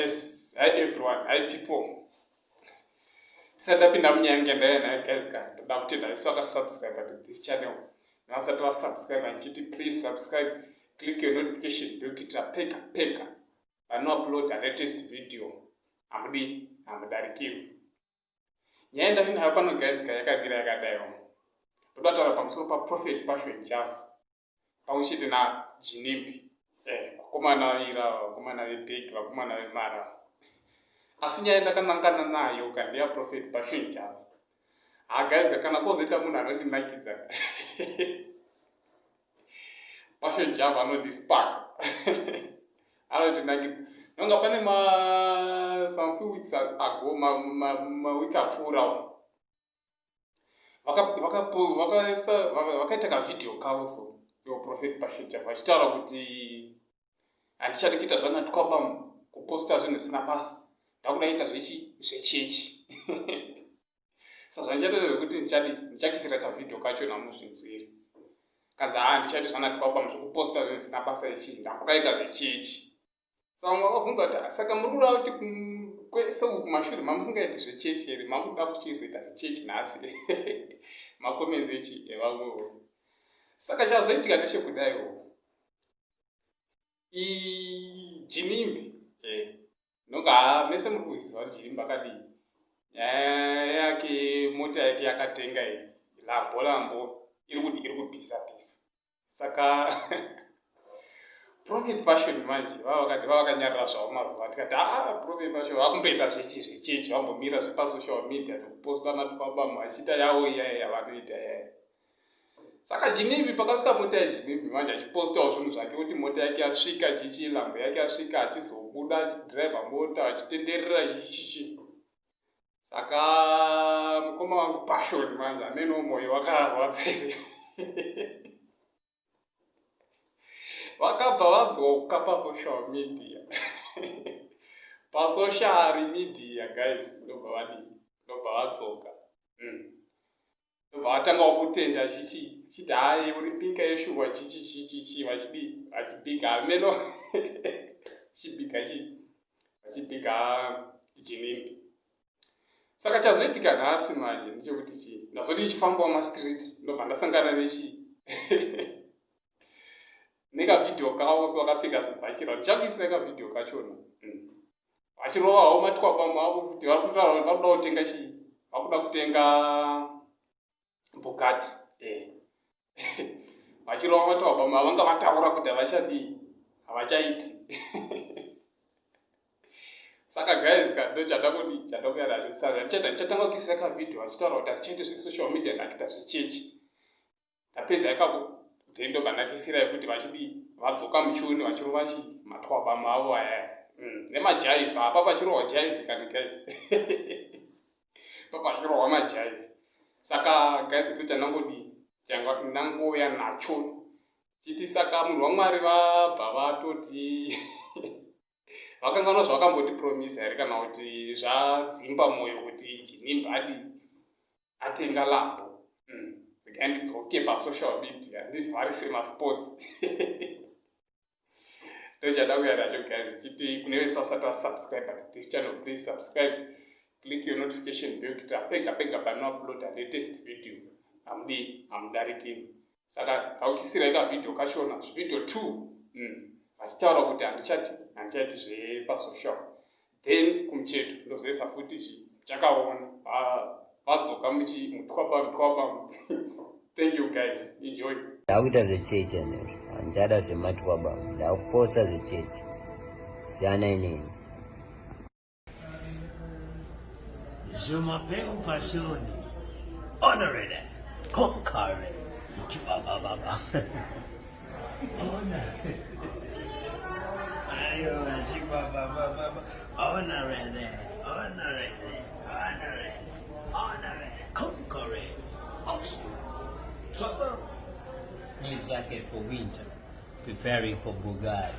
Yes, hi everyone, hi people. Sendapinda munyange ndaye guys kandi ndakuti ndaiswaka subscribe to this channel. Nasati wa subscribe and chiti please subscribe, click your notification bell kuitira peka pano upload the latest video. Amudarikirwi. Nyaya ndinayo pano guys yakagara yakadaiwo. Todataura pamusoro pa Prophet Passion Javu. Pauchiti na Jinimbi. Vakomana ira, vakomana vebhegi, vakomana vemara. Asi nyaya ndakanangana nayo kandi ya Prophet Passion Javu. Guys, kana kozoita munhu anondinakidza. Passion Javu anoti spark. Anondinakidza. Nonga pane some few weeks ago, week apfuura. Vakaita kavidhio kavo so. Yo Prophet Passion Javu vachitaura kuti handichadi kuita zvanatwaba kuposta zvinhu zvisina basa, ndakuda kuita zvechechi. Saka ndichatozvekuti ndichakisira kavidhio kacho namuzvinzwiri. Kanzi handichadi zvanatwaba zvekuposta zvinhu zvisina basa ichi, ndakuda kuita zvechechi. Saka vakabvunza kuti saka muri kuda kuti kumashure mamusingaiti zvechechi here, makuda kuchizoita zvechechi nhasi. Makomenzi echi evamwewo. Saka chazoitika ndechekudaiwo. Jinimbi, nonga mese muri kuziva kuti Jinimbi akadii. Yake mota yake yakatenga iyi, lambo iri kupisa. Saka Prophet Passion manje vakanyarira zvavo mazuva tikati Prophet Passion vakumboita zvechechi vambomira zvepasocial media zvekuposta natwaba achiita yawo iyaya vanoita yaya. Saka Jinimbi pakasvika mota yaJinimbi manje achipostawo zvinhu zvake kuti mota yake yasvika chichi, lambo yake yasvika, achizobuda achidhiraivha mota achitenderera chichichi. Saka mukoma wangu Passion manje ameno mwoyo wakarwadza. Vakabva vadzoka pasocial media. Pasocial media guys, ndobva vadzoka. Ndobva vatangawo kutenda chiti hayi uri pinga yeshuwa chichi vachibhiga ameno vachibhiga Jinimbi. Saka chazoitika nhasi manje ndechekuti ndazoti ndichifambawo mastreet ndobva ndasangana nekavidhio kavo so vakapfeka zibhachira. Ndichakuisira kavidhio kachona. Vachirovawo matwaba mavo kuti varikutaura kuti vakuda kutenga chii, vakuda kutenga Bugatti. Vachirova matwaba mavo vanga vataura kuti havachaiti. Saka guys ndochadakuya nacho. Saka ndichatanga kuisira kavidhio vachitaura kuti hatichaiti zvesocial media, ndakuita zvechechi. Ndapedza ikako then ndobva ndakisirai futi vadzoka muchiuni vachirova matwaba mavo aya. Nemajaivha apa pachirohwa jaivhi kandi guys. Papa pachirohwa majaivhi. Saka guys ndangouya nacho. Chiti saka munhu waMwari vabva vatoti vakanganwa zvavakamboti promisa here kana kuti zvadzimba mwoyo kuti Jinimbi atenga lambo. Ndidzoke pasocial media ndivharise masports. Ndochada kuya nacho guys, chiti kune vese vasati vasubscribe to this channel, please subscribe, click your notification bell kuitira pega pano upload the latest video. Amudarikirwi. Saka ndaukisirai kavidhio kachona zvividhio 2 vachitaura kuti handichaiti zvepasocial. Then kumucheto ndozoisa futi chakaona vadzoka mutwaba. Thank you guys, enjoy. Ndakuita zvechechi nezvo, handichada zvematwaba, ndakuposta zvechechi. Siyana inini. Je m'appelle Passion, honoré, conquéré, chibaba. Ayo, chibaba, honoré, conquéré, new jacket for winter, preparing for Bugatti.